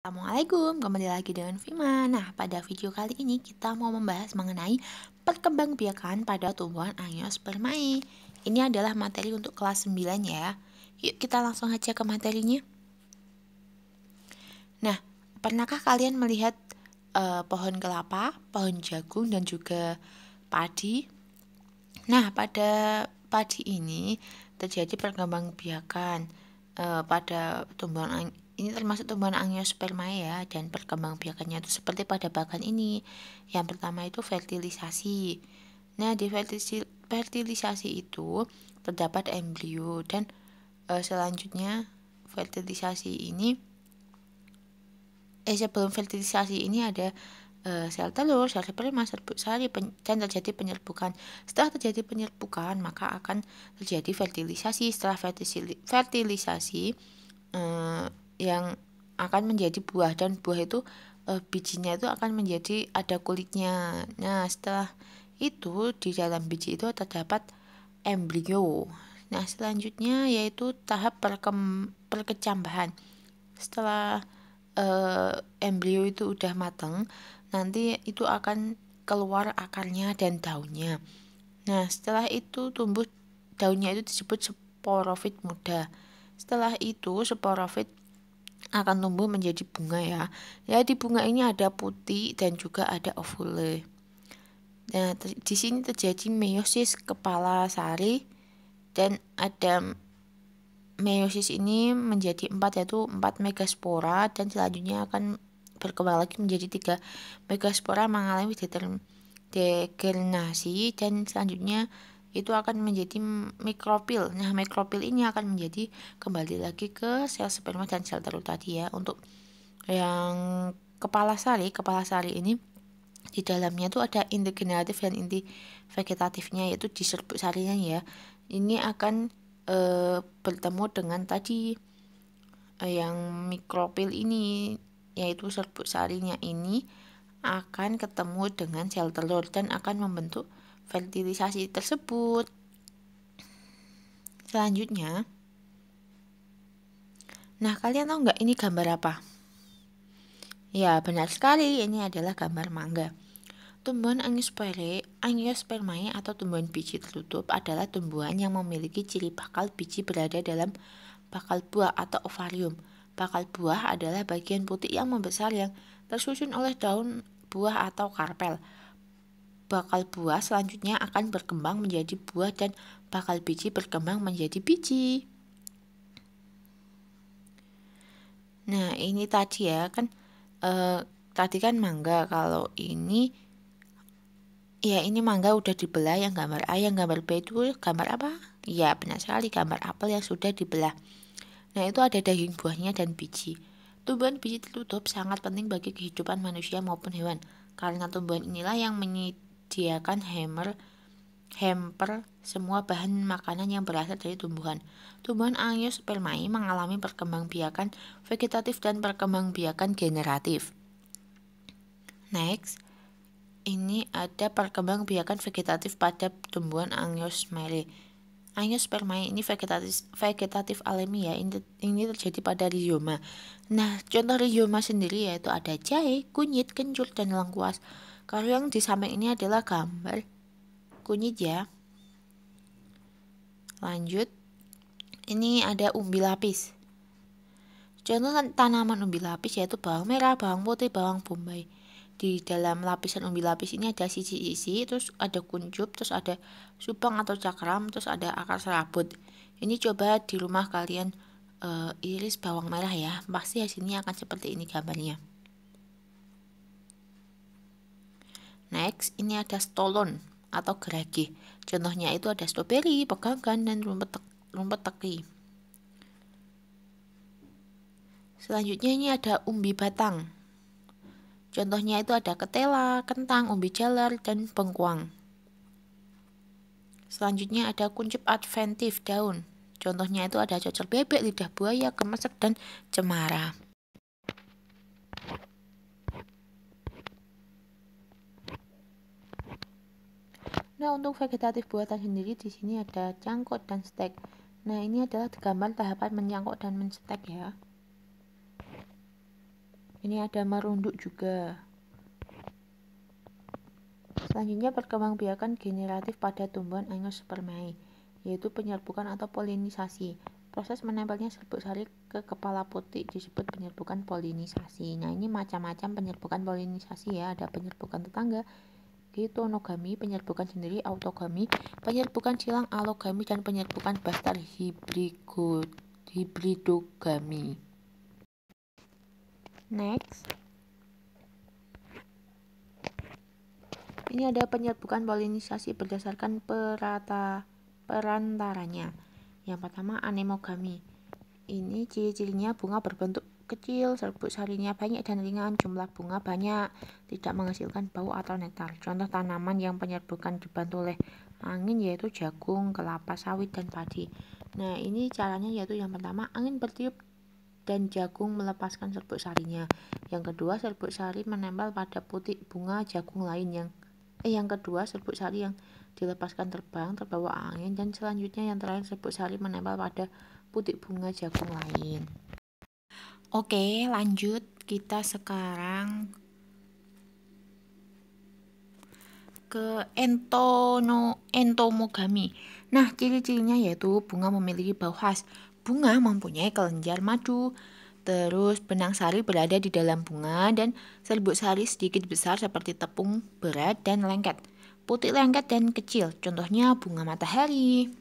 Assalamualaikum, kembali lagi dengan Vima. Nah, pada video kali ini kita mau membahas mengenai perkembangbiakan pada tumbuhan Angiospermae. Ini adalah materi untuk kelas 9 ya. Yuk kita langsung aja ke materinya. Nah, pernahkah kalian melihat pohon kelapa, pohon jagung, dan juga padi? Nah, pada padi ini terjadi perkembangbiakan pada tumbuhan ini termasuk tumbuhan Angiospermae ya, dan perkembangbiakannya itu seperti pada bagan ini. Yang pertama itu fertilisasi. Nah, di fertilisasi itu terdapat embrio dan selanjutnya fertilisasi ini sebelum fertilisasi ini ada sel telur, sel sperma, serbuk sari, dan terjadi penyerbukan. Setelah terjadi penyerbukan, maka akan terjadi fertilisasi. Setelah fertilisasi yang akan menjadi buah, dan buah itu bijinya itu akan menjadi ada kulitnya. Nah, setelah itu di dalam biji itu terdapat embrio. Nah, selanjutnya yaitu tahap perkecambahan. Setelah embrio itu udah matang, nanti itu akan keluar akarnya dan daunnya. Nah, setelah itu tumbuh daunnya itu disebut sporofit muda. Setelah itu sporofit akan tumbuh menjadi bunga ya. Ya, di bunga ini ada putih dan juga ada ovule. Nah, di sini terjadi meiosis kepala sari, dan ada meiosis ini menjadi 4, yaitu 4 megaspora, dan selanjutnya akan berkembang lagi menjadi 3 megaspora mengalami degenerasi, dan selanjutnya itu akan menjadi mikropil. Nah, mikropil ini akan menjadi kembali lagi ke sel sperma dan sel telur tadi ya. Untuk yang kepala sari ini di dalamnya tuh ada inti generatif dan inti vegetatifnya, yaitu di serbuk sarinya ya. Ini akan bertemu dengan tadi yang mikropil ini, yaitu serbuk sarinya ini akan ketemu dengan sel telur dan akan membentuk fertilisasi tersebut. Selanjutnya, nah kalian tahu nggak ini gambar apa? Ya, benar sekali, ini adalah gambar mangga. Tumbuhan Angiospermae atau tumbuhan biji tertutup adalah tumbuhan yang memiliki ciri bakal biji berada dalam bakal buah atau ovarium. Bakal buah adalah bagian putih yang membesar yang tersusun oleh daun buah atau karpel. Bakal buah selanjutnya akan berkembang menjadi buah, dan bakal biji berkembang menjadi biji. Nah, ini tadi ya kan tadi kan mangga. Kalau ini ya, ini mangga udah dibelah, yang gambar A. Yang gambar B itu gambar apa? Ya, benar sekali, gambar apel yang sudah dibelah. Nah, itu ada daging buahnya dan biji. Tumbuhan biji tertutup sangat penting bagi kehidupan manusia maupun hewan, karena tumbuhan inilah yang menyediakan hamper semua bahan makanan yang berasal dari tumbuhan. Tumbuhan Angiospermae mengalami perkembangbiakan vegetatif dan perkembangbiakan generatif. Next, ini ada perkembangbiakan vegetatif pada tumbuhan Angiospermae. Angiospermae ini vegetatif alami ya. Ini terjadi pada rhizoma. Nah, contoh rhizoma sendiri yaitu ada jahe, kunyit, kencur, dan lengkuas. Kalau yang di samping ini adalah gambar kunyit ya. Lanjut, ini ada umbi lapis. Contoh tanaman umbi lapis yaitu bawang merah, bawang putih, bawang bombay. Di dalam lapisan umbi lapis ini ada sisi-sisi, terus ada kuncup, terus ada subang atau cakram, terus ada akar serabut. Ini coba di rumah kalian iris bawang merah ya, pasti hasilnya akan seperti ini gambarnya. Next, ini ada stolon atau gerage. Contohnya itu ada stroberi, pegangan, dan rumput teki. Selanjutnya ini ada umbi batang. Contohnya itu ada ketela, kentang, umbi jalar, dan bengkuang. Selanjutnya ada kuncup adventif daun. Contohnya itu ada cocor bebek, lidah buaya, kemesek, dan cemara. Nah, untuk vegetatif buatan sendiri di sini ada cangkok dan stek. Nah, ini adalah gambar tahapan mencangkok dan menstek ya. Ini ada merunduk juga. Selanjutnya perkembangbiakan generatif pada tumbuhan Angiospermae, yaitu penyerbukan atau polinisasi. Proses menempelnya serbuk sari ke kepala putik disebut penyerbukan polinisasi. Nah, ini macam-macam penyerbukan polinisasi ya, ada penyerbukan tetangga, hitonogami, penyerbukan sendiri, autogami, penyerbukan silang, alogami, dan penyerbukan bastar, hibridogami. Next. Ini ada penyerbukan polinisasi berdasarkan perantaranya. Yang pertama anemogami. Ini ciri-cirinya bunga berbentuk kecil, serbuk sarinya banyak dan ringan, jumlah bunga banyak, tidak menghasilkan bau atau nektar. Contoh tanaman yang penyerbukan dibantu oleh angin yaitu jagung, kelapa sawit, dan padi. Nah, ini caranya yaitu yang pertama angin bertiup dan jagung melepaskan serbuk sarinya. Yang kedua, serbuk sari menempel pada putik bunga jagung lain yang kedua, serbuk sari yang dilepaskan terbang terbawa angin, dan selanjutnya yang terakhir serbuk sari menempel pada putik bunga jagung lain. Oke, lanjut kita sekarang ke entomogami. Nah, ciri-cirinya yaitu bunga memiliki bau khas. Bunga mempunyai kelenjar madu. Terus benang sari berada di dalam bunga dan serbuk sari sedikit besar seperti tepung berat dan lengket. Putih lengket dan kecil, contohnya bunga matahari.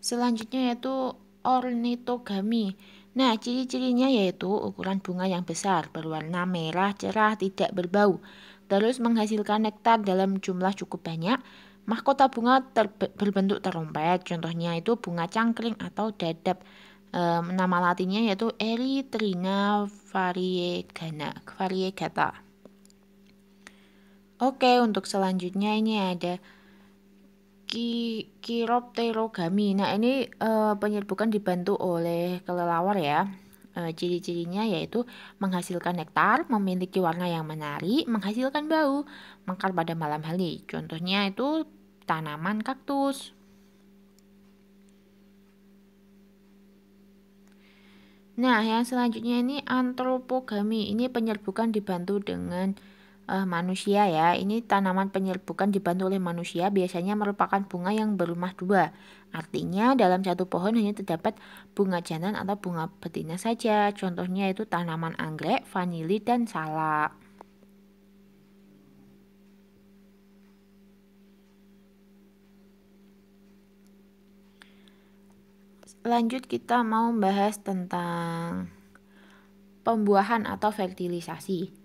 Selanjutnya yaitu ornitogami. Nah, ciri-cirinya yaitu ukuran bunga yang besar, berwarna merah cerah, tidak berbau. Terus menghasilkan nektar dalam jumlah cukup banyak. Mahkota bunga berbentuk terompet, contohnya itu bunga cangkring atau dadap. Nama latinnya yaitu Erythrina variegata. Oke, untuk selanjutnya ini ada Chiropterogami. Nah, ini penyerbukan dibantu oleh kelelawar ya. Ciri-cirinya yaitu menghasilkan nektar, memiliki warna yang menarik, menghasilkan bau, mekar pada malam hari. Contohnya itu tanaman kaktus. Nah, yang selanjutnya ini antropogami. Ini penyerbukan dibantu dengan manusia ya. Ini tanaman penyerbukan dibantu oleh manusia biasanya merupakan bunga yang berumah dua. Artinya dalam satu pohon hanya terdapat bunga jantan atau bunga betina saja. Contohnya itu tanaman anggrek, vanili, dan salak. Lanjut kita mau membahas tentang pembuahan atau fertilisasi.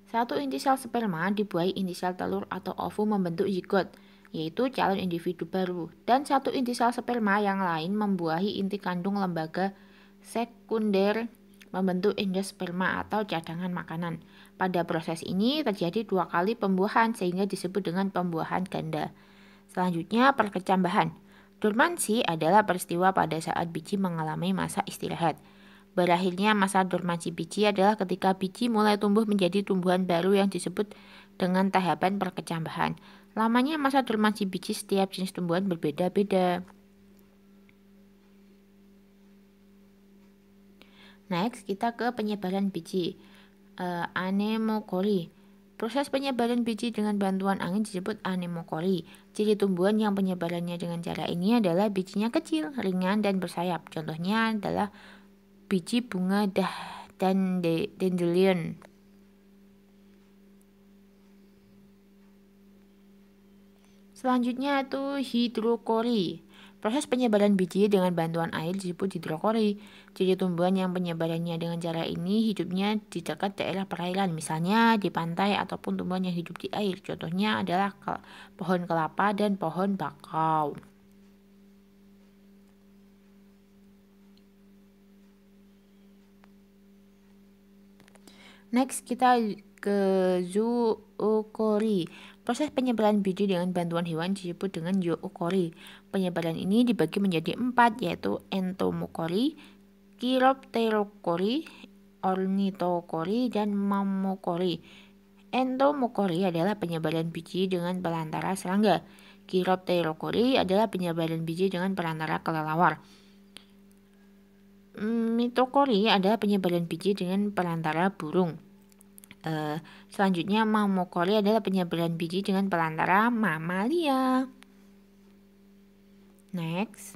Satu inti sel sperma dibuahi inti sel telur atau ovum membentuk zigot, yaitu calon individu baru. Dan satu inti sel sperma yang lain membuahi inti kandung lembaga sekunder membentuk endosperma atau cadangan makanan. Pada proses ini terjadi 2 kali pembuahan sehingga disebut dengan pembuahan ganda. Selanjutnya perkecambahan. Dormansi adalah peristiwa pada saat biji mengalami masa istirahat. Berakhirnya masa dormansi biji adalah ketika biji mulai tumbuh menjadi tumbuhan baru yang disebut dengan tahapan perkecambahan. Lamanya masa dormansi biji setiap jenis tumbuhan berbeda-beda. Next, kita ke penyebaran biji. Anemokori. Proses penyebaran biji dengan bantuan angin disebut anemokori. Ciri tumbuhan yang penyebarannya dengan cara ini adalah bijinya kecil, ringan, dan bersayap. Contohnya adalah biji bunga dan dandelion. Selanjutnya itu hidrokori. Proses penyebaran biji dengan bantuan air disebut hidrokori. Ciri tumbuhan yang penyebarannya dengan cara ini hidupnya di dekat daerah perairan, misalnya di pantai ataupun tumbuhan yang hidup di air. Contohnya adalah pohon kelapa dan pohon bakau. Next kita ke zookori. Proses penyebaran biji dengan bantuan hewan disebut dengan zookori. Penyebaran ini dibagi menjadi 4 yaitu entomokori, chiropterokori, ornitokori, dan mammokori. Entomokori adalah penyebaran biji dengan perantara serangga. Chiropterokori adalah penyebaran biji dengan perantara kelelawar. Mitokondria adalah penyebaran biji dengan perantara burung. Selanjutnya mamokondria adalah penyebaran biji dengan perantara mamalia. Next.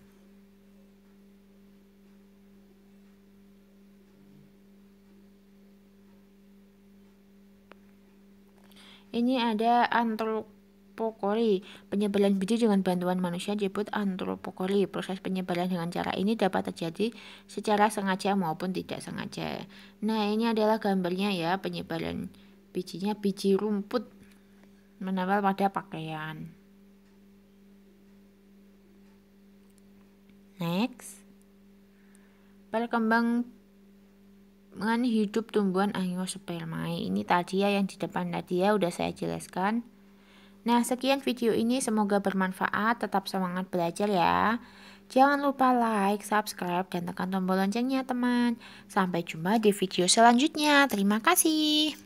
Ini ada antropokori. Penyebaran biji dengan bantuan manusia disebut antropokori. Proses penyebaran dengan cara ini dapat terjadi secara sengaja maupun tidak sengaja. Nah, ini adalah gambarnya ya, penyebaran bijinya, biji rumput menempel pada pakaian. Next. Perkembangan hidup tumbuhan angiospermae. Ini tadi ya yang di depan tadi ya udah saya jelaskan. Nah, sekian video ini, semoga bermanfaat. Tetap semangat belajar ya. Jangan lupa like, subscribe, dan tekan tombol loncengnya teman. Sampai jumpa di video selanjutnya. Terima kasih.